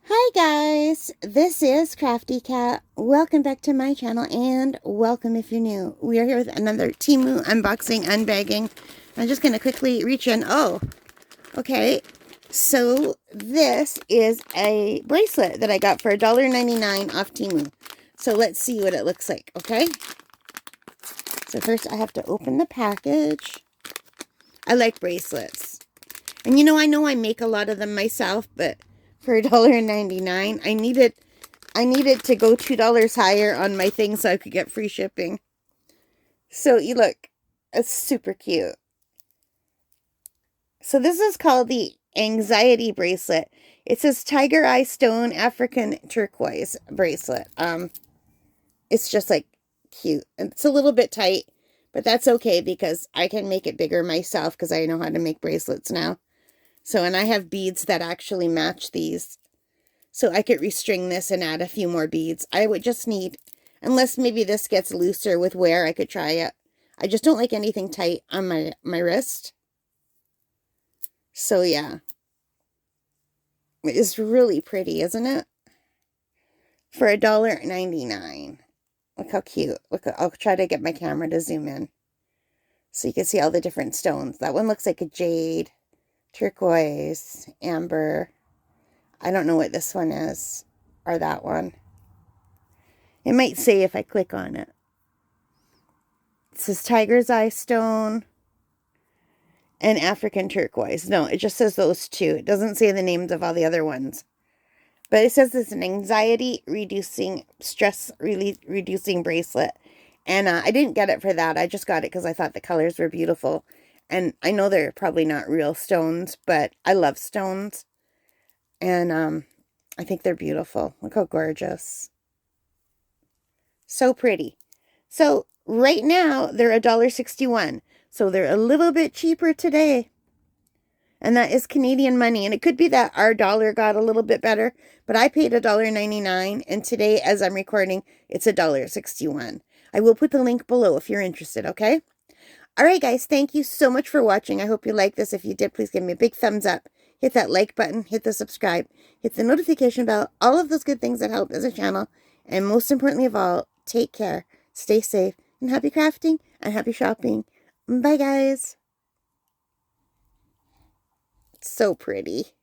Hi guys, this is Crafty Cat. Welcome back to my channel and welcome if you're new. We are here with another Temu unboxing, unbagging. I'm just going to quickly reach in. Oh, okay. So this is a bracelet that I got for $1.99 off Temu. So let's see what it looks like, okay? So first I have to open the package. I like bracelets. And I know I make a lot of them myself, but for $1.99, I needed to go $2 higher on my thing so I could get free shipping. So you look, it's super cute. So this is called the Anxiety Bracelet. It says Tiger Eye Stone African Turquoise Bracelet. It's just like cute. It's a little bit tight, but that's okay because I can make it bigger myself because I know how to make bracelets now. So, and I have beads that actually match these. So I could restring this and add a few more beads. I would just need, unless maybe this gets looser with wear, I could try it. I just don't like anything tight on my wrist. So yeah. It's really pretty, isn't it? For $1.99. Look how cute. Look, I'll try to get my camera to zoom in so you can see all the different stones. That one looks like a jade, turquoise, amber. I don't know what this one is, or that one. It might say if I click on it. It says Tiger's Eye Stone and African Turquoise. No, it just says those two. It doesn't say the names of all the other ones. But it says it's an anxiety reducing, stress reducing bracelet. And I didn't get it for that. I just got it because I thought the colors were beautiful. And I know they're probably not real stones, but I love stones. And I think they're beautiful. Look how gorgeous. So pretty. So right now they're $1.61. So they're a little bit cheaper today. And that is Canadian money. And it could be that our dollar got a little bit better, but I paid $1.99. And today, as I'm recording, it's $1.61. I will put the link below if you're interested, okay? All right, guys, thank you so much for watching. I hope you liked this. If you did, please give me a big thumbs up. Hit that like button, hit the subscribe, hit the notification bell, all of those good things that help as a channel. And most importantly of all, take care, stay safe, and happy crafting and happy shopping. Bye, guys. It's so pretty.